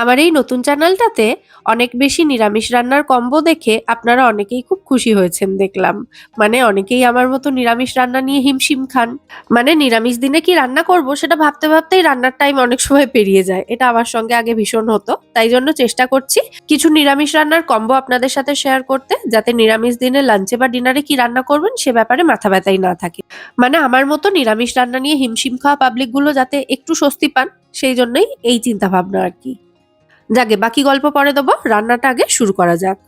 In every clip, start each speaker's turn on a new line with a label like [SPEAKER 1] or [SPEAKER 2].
[SPEAKER 1] আমার এই নতুন চ্যানেলটাতে অনেক বেশি নিরামিষ রান্নার কম্বো দেখে আপনারা অনেকেই খুব খুশি হয়েছেন দেখলাম। মানে অনেকেই আমার মতো নিরামিষ রান্না নিয়ে হিমশিম খান। মানে নিরামিষ দিনে কি রান্না করব সেটা ভাবতে ভাবতেই রান্নার টাইম অনেক সময় পেরিয়ে যায়। এটা আমার সঙ্গে আগে ভীষণ হতো। তাই জন্য চেষ্টা করছি কিছু নিরামিষ রান্নার কম্বো আপনাদের সাথে শেয়ার করতে, যাতে নিরামিষ দিনে লাঞ্চে বা ডিনারে কি রান্না করবেন সে ব্যাপারে মাথা ব্যথাই না থাকে। মানে আমার মতো নিরামিষ রান্না নিয়ে হিমশিম খাওয়া পাবলিক গুলো যাতে একটু স্বস্তি পান, সেই জন্যই এই চিন্তা ভাবনা আর কি। যাকে বাকি গল্প পরে দেবো, রান্নাটা আগে শুরু করা যাক।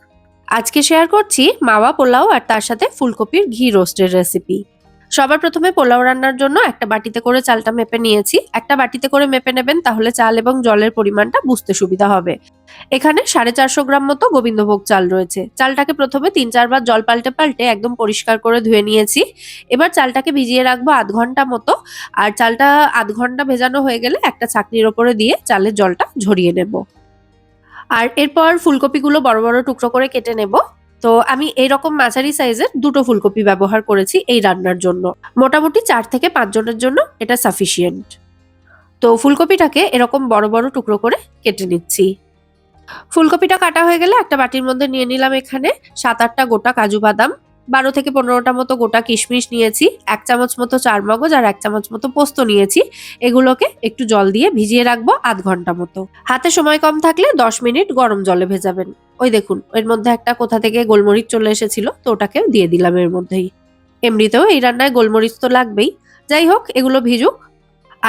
[SPEAKER 1] আজকে শেয়ার করছি মাওয়া পোলাও আর তার সাথে ফুলকপির ঘি রোস্টের রেসিপি। সবার প্রথমে পোলাও রান্নার জন্য একটা বাটিতে করে চালটা মেপে নিয়েছি। একটা বাটিতে করে মেপে নেবেন, তাহলে চাল এবং জলের পরিমাণটা বুঝতে সুবিধা হবে। এখানে 450 গ্রাম মতো গোবিন্দভোগ চাল রয়েছে। চালটাকে প্রথমে 3-4 বার জল পাল্টে পাল্টে একদম পরিষ্কার করে ধুয়ে নিয়েছি। এবার চালটাকে ভিজিয়ে রাখবো আধ ঘন্টা মতো। আর চালটা আধ ঘন্টা ভেজানো হয়ে গেলে একটা ছাঁকনির ওপরে দিয়ে চালের জলটা ঝরিয়ে নেব। আর এরপর ফুলকপিগুলো বড় বড় টুকরো করে কেটে নেব। তো আমি এইরকম মাঝারি সাইজের দুটো ফুলকপি ব্যবহার করেছি এই রান্নার জন্য। মোটামুটি 4 থেকে 5 জনের জন্য এটা সাফিসিয়েন্ট। তো ফুলকপিটাকে এরকম বড় বড় টুকরো করে কেটে নিচ্ছি। ফুলকপিটা কাটা হয়ে গেলে একটা বাটির মধ্যে নিয়ে নিলাম এখানে 7-8টা গোটা কাজু বাদাম, 12 থেকে 15টা মতো গোটা কিশমিশ নিয়েছি, 1 চামচ মতো চারমগজ আর 1 চামচ মতো পোস্ত নিয়েছি। এগুলোকে একটু জল দিয়ে ভিজিয়ে রাখবো আধ ঘন্টা মতো। হাতে সময় কম থাকলে 10 মিনিট গরম জলে ভেজাবেন। ওই দেখুন, এর মধ্যে একটা কোথা থেকে গোলমরিচ চলে এসেছিল, তো ওটাকেও দিয়ে দিলাম এর মধ্যেই। এমনিতেও এই রান্নায় গোলমরিচ তো লাগবেই। যাই হোক, এগুলো ভিজুক।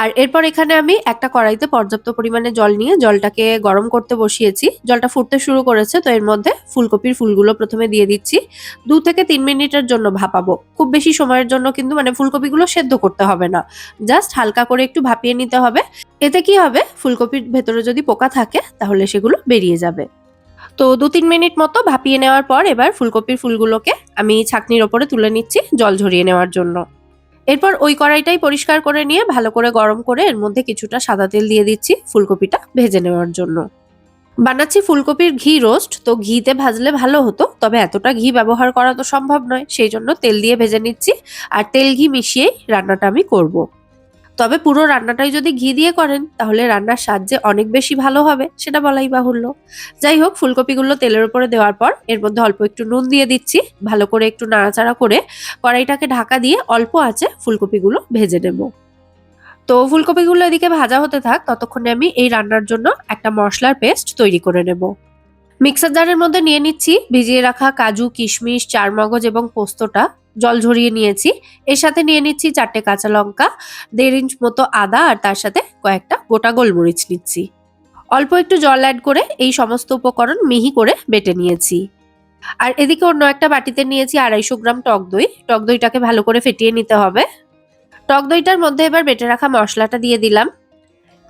[SPEAKER 1] আর এরপর এখানে আমি একটা কড়াইতে পর্যাপ্ত পরিমাণে জল নিয়ে জলটাকে গরম করতে বসিয়েছি। জলটা ফুটতে শুরু করেছে, তো এর মধ্যে ফুলকপির ফুলগুলো প্রথমে দিয়ে দিচ্ছি। 2 থেকে 3 মিনিটের জন্য ভাপাবো। খুব বেশি সময়ের জন্য কিন্তু মানে ফুলকপিগুলো সেদ্ধ করতে হবে না, জাস্ট হালকা করে একটু ভাপিয়ে নিতে হবে। এতে কি হবে, ফুলকপির ভেতরে যদি পোকা থাকে তাহলে সেগুলো বেরিয়ে যাবে। তো 2-3 মিনিট মতো ভাপিয়ে নেওয়ার পর এবার ফুলকপির ফুলগুলোকে আমি ছাঁকনির ওপরে তুলে নিচ্ছি জল ঝরিয়ে নেওয়ার জন্য। এরপর ওই কড়াইটাই পরিষ্কার করে নিয়ে ভালো করে গরম করে এর মধ্যে কিছুটা সাদা তেল দিয়ে দিচ্ছি ফুলকপিটা ভেজে নেওয়ার জন্য। বানাচ্ছি ফুলকপির ঘি রোস্ট, তো ঘিতে ভাজলে ভালো হতো, তবে এতটা ঘি ব্যবহার করা তো সম্ভব নয়, সেই জন্য তেল দিয়ে ভেজে নিচ্ছি। আর তেল ঘি মিশিয়েই রান্নাটা আমি করব। তবে পুরো রান্নাটাই যদি ঘি দিয়ে করেন তাহলে রান্নার স্বাদ যে অনেক বেশি ভালো হবে সেটা বলাই বাহুল্য। যাই হোক, ফুলকপিগুলো তেলের উপরে দেওয়ার পর এর মধ্যে অল্প একটু নুন দিয়ে দিচ্ছি। ভালো করে একটু নাড়াচাড়া করে কড়াইটাকে ঢাকা দিয়ে অল্প আঁচে ফুলকপিগুলো ভেজে নেব। তো ফুলকপিগুলো এদিকে ভাজা হতে থাক, ততক্ষণে আমি এই রান্নার জন্য একটা মশলার পেস্ট তৈরি করে নেব। মিক্সার জারের মধ্যে নিয়ে নিচ্ছি ভিজিয়ে রাখা কাজু, কিশমিশ, চারমগজ এবং পোস্তটা জল ঝরিয়ে নিয়েছি। এর সাথে নিয়ে নিচ্ছি 4টে কাঁচা লঙ্কা, 1.5 ইঞ্চ মতো আদা আর তার সাথে কয়েকটা গোটা গোলমরিচ নিচ্ছি। অল্প একটু জল অ্যাড করে এই সমস্ত উপকরণ মিহি করে বেটে নিয়েছি। আর এদিকে অন্য একটা বাটিতে নিয়েছি 250 গ্রাম টক দই। টক দইটাকে ভালো করে ফেটিয়ে নিতে হবে। টক দইটার মধ্যে এবার বেটে রাখা মশলাটা দিয়ে দিলাম।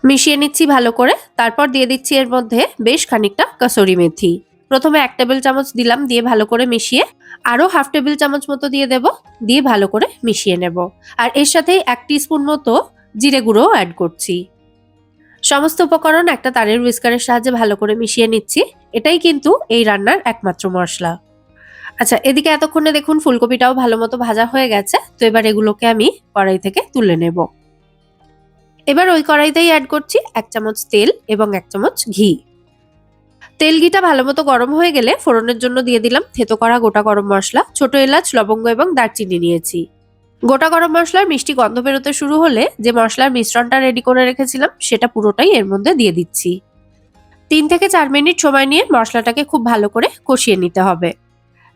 [SPEAKER 1] মিশিয়ে নিচ্ছি ভালো করে। তারপর দিয়ে দিচ্ছি এর মধ্যে বেশ খানিকটা কাসুরি মেথি। প্রথমে 1 টেবিল চামচ দিলাম, দিয়ে ভালো করে মিশিয়ে আরো হাফ টেবিল চামচ মতো দিয়ে দেব, দিয়ে ভালো করে মিশিয়ে নেব। আর এর সাথেই 1 টিস্পুন মতো জিরে গুঁড়ো অ্যাড করছি। সমস্ত উপকরণ একটা তারের হুইস্কারের সাহায্যে ভালো করে মিশিয়ে নিচ্ছি। এটাই কিন্তু এই রান্নার একমাত্র মশলা। আচ্ছা, এদিকে এতক্ষণে দেখুন ফুলকপিটাও ভালো মতো ভাজা হয়ে গেছে। তো এবার এগুলোকে আমি কড়াই থেকে তুলে নেব। এবার ওই কড়াইতেই অ্যাড করছি 1 চামচ তেল এবং 1 চামচ ঘি। তেল ঘিটা ভালো মতো গরম হয়ে গেলে ফোড়নের জন্য দিয়ে দিলাম থেতো করা গোটা গরম মশলা, ছোট এলাচ, লবঙ্গ এবং দারচিনি নিয়েছি। গোটা গরম মশলার মিষ্টি গন্ধ বেরোতে শুরু হলে যে মশলার মিশ্রণটা রেডি করে রেখেছিলাম সেটা পুরোটাই এর মধ্যে দিয়ে দিচ্ছি। 3 থেকে 4 মিনিট সময় নিয়ে মশলাটাকে খুব ভালো করে কষিয়ে নিতে হবে।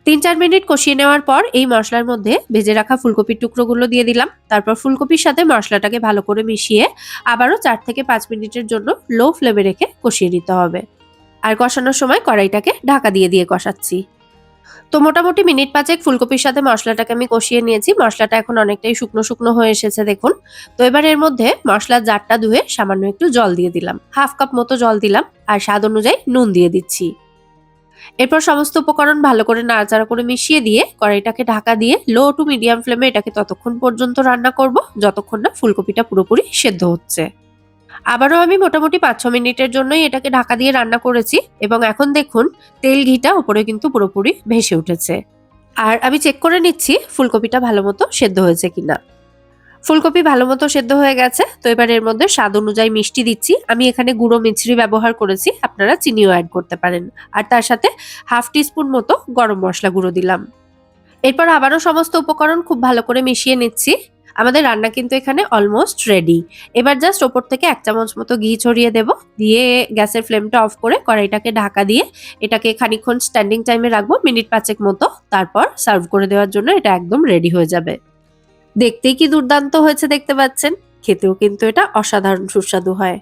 [SPEAKER 1] 3-4 মিনিট কষিয়ে নেওয়ার পর এই মশলার মধ্যে ভেজে রাখা ফুলকপির টুকরোগুলো দিয়ে দিলাম। তারপর ফুলকপির সাথে মশলাটাকে ভালো করে মিশিয়ে আবারও 4 থেকে 5 মিনিটের জন্য লো ফ্লেমে রেখে কষিয়ে নিতে হবে। আর কষানোর সময় কড়াইটাকে ঢাকা দিয়ে দিয়ে কষাচ্ছি। তো মোটামুটি মিনিট 5 ফুলকপির সাথে মশলাটাকে আমি কষিয়ে নিয়েছি। মশলাটা এখন অনেকটাই শুকনো শুকনো হয়ে এসেছে দেখুন। তো এবার এর মধ্যে মশলার জারটা ধুয়ে সামান্য একটু জল দিয়ে দিলাম, হাফ কাপ মতো জল দিলাম। আর স্বাদ অনুযায়ী নুন দিয়ে দিচ্ছি। এরপর সমস্ত উপকরণ ভালো করে নাড়াচাড়া করে মিশিয়ে দিয়ে কড়াইটাকে ঢাকা দিয়ে লো টু মিডিয়াম ফ্লেমে এটাকে ততক্ষণ পর্যন্ত রান্না করব যতক্ষণ না ফুলকপিটা পুরোপুরি সেদ্ধ হচ্ছে। আবারও আমি মোটামুটি 5-6 মিনিটের জন্যই এটাকে ঢাকা দিয়ে রান্না করেছি এবং এখন দেখুন তেল ঘিটা উপরে কিন্তু পুরোপুরি ভেসে উঠেছে। আর আমি চেক করে নিচ্ছি ফুলকপিটা ভালো মতো সেদ্ধ হয়েছে কিনা। ফুলকপি ভালো মতো সেদ্ধ হয়ে গেছে, তো এবার এর মধ্যে স্বাদ অনুযায়ী মিষ্টি দিচ্ছি। আমি এখানে গুঁড়ো মিছরি ব্যবহার করেছি, আপনারা চিনিও অ্যাড করতে পারেন। আর তার সাথে হাফ টিস্পুন মতো গরম মশলা গুঁড়ো দিলাম। এরপর আবারও সমস্ত উপকরণ খুব ভালো করে মিশিয়ে নিচ্ছি। আমাদের রান্না কিন্তু এখানে অলমোস্ট রেডি। এবার জাস্ট ওপর থেকে 1 চামচ মতো ঘি ছড়িয়ে দেব। দিয়ে গ্যাসের ফ্লেমটা অফ করে কড়াইটাকে ঢাকা দিয়ে এটাকে খানিকক্ষণ স্ট্যান্ডিং টাইমে রাখবো, মিনিট 5 মতো। তারপর সার্ভ করে দেওয়ার জন্য এটা একদম রেডি হয়ে যাবে। দেখতেই কি দুর্দান্ত হয়েছে দেখতে পাচ্ছেন, খেতেও কিন্তু এটা অসাধারণ সুস্বাদু হয়।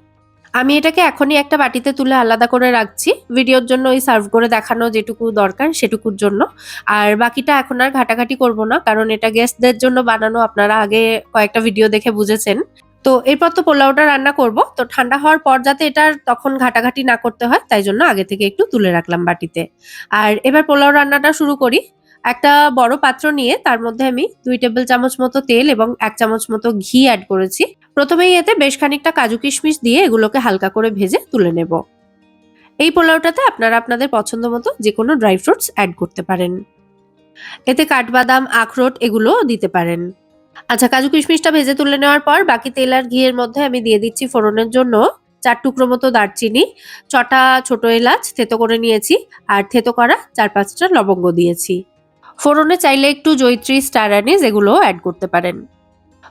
[SPEAKER 1] আমি এটাকে এখনই একটা বাটিতে তুলে আলাদা করে রাখছি, ভিডিওর জন্য ওই সার্ভ করে দেখানো যেটুকু দরকার সেটুকুর জন্য। আর বাকিটা এখন আর ঘাটাঘাটি করব না, কারণ এটা গেস্টদের জন্য বানানো, আপনারা আগে কয়েকটা ভিডিও দেখে বুঝেছেন। তো এরপর তো পোলাওটা রান্না করব, তো ঠান্ডা হওয়ার পর যাতে এটার তখন ঘাটাঘাটি না করতে হয় তাই জন্য আগে থেকে একটু তুলে রাখলাম বাটিতে। আর এবার পোলাও রান্নাটা শুরু করি। একটা বড় পাত্র নিয়ে তার মধ্যে আমি 2 টেবিল চামচ মতো তেল এবং 1 চামচ মতো ঘি অ্যাড করেছি। প্রথমেই এতে বেশ খানিকটা কাজু কিশমিশ দিয়ে এগুলোকে হালকা করে ভেজে তুলে নেব। এই পোলাওটাতে আপনারা আপনাদের পছন্দ মতো যে কোনো ড্রাই ফ্রুটস অ্যাড করতে পারেন। এতে কাঠবাদাম, আখরোট এগুলোও দিতে পারেন। আচ্ছা, কাজু কিশমিশটা ভেজে তুলে নেওয়ার পর বাকি তেল আর ঘিয়ের মধ্যে আমি দিয়ে দিচ্ছি ফোড়নের জন্য 4 টুকরো মতো দারচিনি, 6টা ছোট এলাচ থেতো করে নিয়েছি, আর থেতো করা 4-5টা লবঙ্গ দিয়েছি। ফোড়নে চাইলে একটু জয়িত্রী, স্টার অ্যানিস এগুলোও অ্যাড করতে পারেন।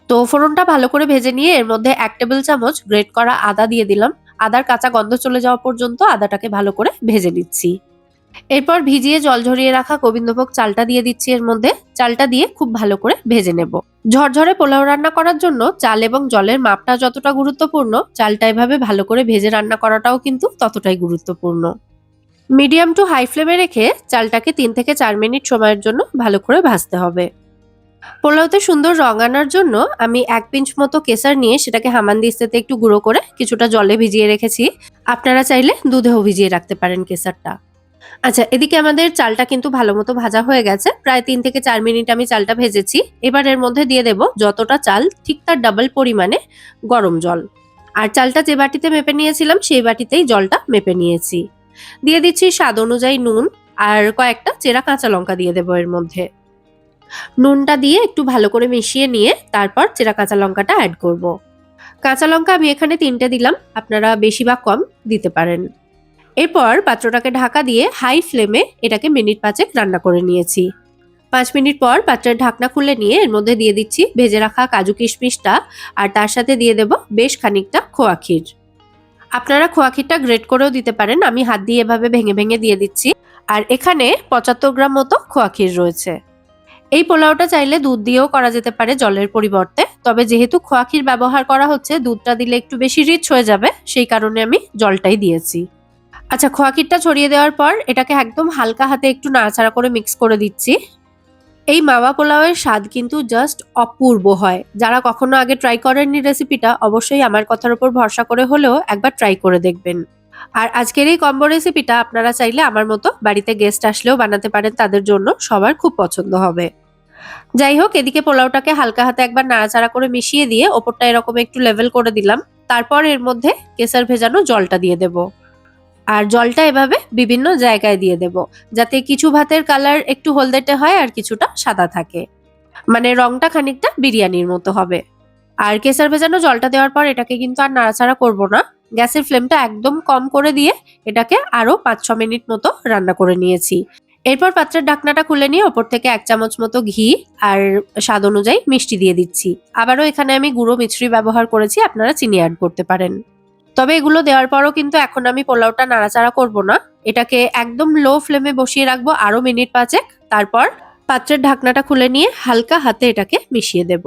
[SPEAKER 1] তো ফোড়নটা ভালো করে ভেজে নিয়ে এর মধ্যে 1 টেবিল চামচ গ্রেট করা আদা দিয়ে দিলাম। আদার কাঁচা গন্ধ চলে যাওয়া পর্যন্ত আদাটাকে ভালো করে ভেজে নিচ্ছি। এরপর ভিজিয়ে জল ঝরিয়ে রাখা গোবিন্দভোগ চালটা দিয়ে দিচ্ছি এর মধ্যে। চালটা দিয়ে খুব ভালো করে ভেজে নেব। ঝরঝরে পোলাও রান্না করার জন্য চাল এবং জলের মাপটা যতটা গুরুত্বপূর্ণ, চালটা এভাবে ভালো করে ভেজে রান্না করাটাও কিন্তু ততটাই গুরুত্বপূর্ণ। মিডিয়াম টু হাই ফ্লেমে রেখে চালটাকে 3 থেকে 4 মিনিট সময়ের জন্য ভালো করে ভাজতে হবে। পোলাওতে সুন্দর রং আনার জন্য আমি 1 পিঞ্চ মতো কেশর নিয়ে সেটাকে হামানদিস্তাতে একটু গুঁড়ো করে কিছুটা জলে ভিজিয়ে রেখেছি। আপনারা চাইলে দুধেও ভিজিয়ে রাখতে পারেন কেশরটা। আচ্ছা, এদিকে আমাদের চালটা কিন্তু ভালো মতো ভাজা হয়ে গেছে। প্রায় 3 থেকে 4 মিনিট আমি চালটা ভেজেছি। এবার এর মধ্যে দিয়ে দেব যতটা চাল ঠিক তার ডাবল পরিমাণে গরম জল। আর চালটা যে বাটিতে মেপে নিয়েছিলাম সেই বাটিতেই জলটা মেপে নিয়েছি। দিয়ে দিচ্ছি স্বাদ অনুযায়ী নুন, আর কয়েকটা চেরা কাঁচা লঙ্কা দিয়ে দেবো এর মধ্যে। নুনটা দিয়ে একটু ভালো করে মিশিয়ে নিয়ে তারপর চেরা কাঁচা লঙ্কাটা অ্যাড করব। কাঁচা লঙ্কা আমি এখানে 3টে দিলাম, আপনারা বেশি বা কম দিতে পারেন। এরপর পাত্রটাকে ঢাকা দিয়ে হাই ফ্লেমে এটাকে মিনিট 5 রান্না করে নিয়েছি। 5 মিনিট পর পাত্রের ঢাকনা খুলে নিয়ে এর মধ্যে দিয়ে দিচ্ছি ভেজে রাখা কাজু কিশমিশটা, আর তার সাথে দিয়ে দেব বেশ খানিকটা খোয়া ক্ষীর। আপনারা খোয়া ক্ষীরটা গ্রেট করেও দিতে পারেন, আমি হাত দিয়ে এভাবে ভেঙে ভেঙে দিয়ে দিচ্ছি। আর এখানে 75 গ্রাম মতো খোয়া ক্ষীর রয়েছে। এই পোলাওটা চাইলে দুধ দিয়েও করা যেতে পারে জলের পরিবর্তে, তবে যেহেতু খোয়া ক্ষীর ব্যবহার করা হচ্ছে দুধটা দিলে একটু বেশি রিচ হয়ে যাবে, সেই কারণে আমি জলটাই দিয়েছি। আচ্ছা, খোয়া ক্ষীরটা ছড়িয়ে দেওয়ার পর এটাকে একদম হালকা হাতে একটু নাড়াচাড়া করে মিক্স করে দিচ্ছি। এই মাওয়া পোলাওয়ের স্বাদ কিন্তু জাস্ট অপূর্ব হয়। যারা কখনো আগে ট্রাই করেননি রেসিপিটা, অবশ্যই আমার কথার উপর ভরসা করে হলেও একবার ট্রাই করে দেখবেন। আর আজকের এই কম্বো রেসিপিটা আপনারা চাইলে আমার মতো বাড়িতে গেস্ট আসলেও বানাতে পারেন, তাদের জন্য সবার খুব পছন্দ হবে। যাই হোক, এদিকে পোলাওটাকে হালকা হাতে একবার নাড়াচাড়া করে মিশিয়ে দিয়ে ওপরটা এরকম একটু লেভেল করে দিলাম। তারপর এর মধ্যে কেশর ভেজানো জলটা দিয়ে দেব। আর জলটা এভাবে বিভিন্ন জায়গায় দিয়ে দেব, যাতে কিছু ভাতের কালার একটু হলদেটে হয় আর কিছুটা সাদা থাকে, মানে রংটা খানিকটা বিরিয়ানির মতো হবে। আর কেশর ভেজানো জলটা দেওয়ার পর এটাকে কিন্তু আর নাড়াচাড়া করব না। গ্যাসের ফ্লেমটা একদম কম করে দিয়ে এটাকে আরো 5-6 মিনিট মতো রান্না করে নিয়েছি। এরপর পাত্রের ঢাকনাটা খুলে নিয়ে ওপর থেকে 1 চামচ মতো ঘি আর স্বাদ অনুযায়ী মিষ্টি দিয়ে দিচ্ছি। আবারও এখানে আমি গুঁড়ো মিছরি ব্যবহার করেছি, আপনারা চিনি অ্যাড করতে পারেন। তবে এগুলো দেওয়ার পরও কিন্তু এখন আমি পোলাওটা নাড়াচাড়া করব না, এটাকে একদম লো ফ্লেমে বসিয়ে রাখবো আরো মিনিট 5। তারপর পাত্রের ঢাকনাটা খুলে নিয়ে হালকা হাতে এটাকে মিশিয়ে দেব।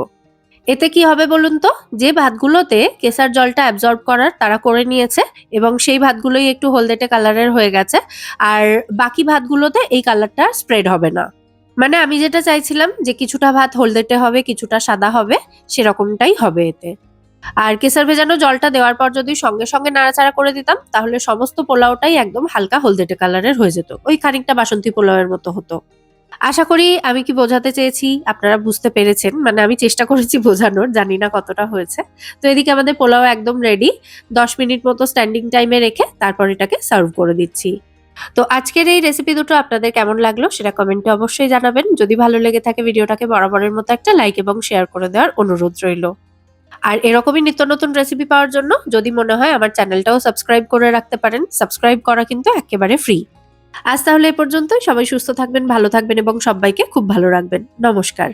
[SPEAKER 1] এতে কি হবে বলুন তো, যে ভাতগুলোতে কেশর জলটা অ্যাবজর্ব করার তারা করে নিয়েছে এবং সেই ভাতগুলোই একটু হলদেটে কালারের হয়ে গেছে, আর বাকি ভাতগুলোতে এই কালারটা স্প্রেড হবে না। মানে আমি যেটা চাইছিলাম যে কিছুটা ভাত হলদেটে হবে কিছুটা সাদা হবে, সেরকমটাই হবে এতে। আর কেশর ভেজানো জলটা দেওয়ার পর যদি সঙ্গে সঙ্গে নাড়াচাড়া করে দিতাম তাহলে সমস্ত পোলাওটাই একদম হালকা হলদেটে কালারের হয়ে যেত, ওই খানিকটা বাসন্তী পোলাওয়ের মতো হতো। আশা করি আমি কি বোঝাতে চেয়েছি আপনারা বুঝতে পেরেছেন, মানে আমি চেষ্টা করেছি বোঝানোর, জানি না কতটা হয়েছে। তো এদিকে আমাদের পোলাও একদম রেডি। 10 মিনিট মতো স্ট্যান্ডিং টাইমে রেখে তারপর এটাকে সার্ভ করে দিচ্ছি। তো আজকের এই রেসিপি দুটো আপনাদের কেমন লাগলো সেটা কমেন্টে অবশ্যই জানাবেন। যদি ভালো লেগে থাকে ভিডিওটাকে বরাবরের মতো একটা লাইক এবং শেয়ার করে দেওয়ার অনুরোধ রইল। আর এরকমই নিত্য নতুন রেসিপি পাওয়ার জন্য যদি মনে হয় আমার চ্যানেলটাও সাবস্ক্রাইব করে রাখতে পারেন। সাবস্ক্রাইব করা কিন্তু একেবারে ফ্রি। আজ তাহলে এ পর্যন্তই। সবাই সুস্থ থাকবেন, ভালো থাকবেন এবং সব্বাইকে খুব ভালো রাখবেন। নমস্কার।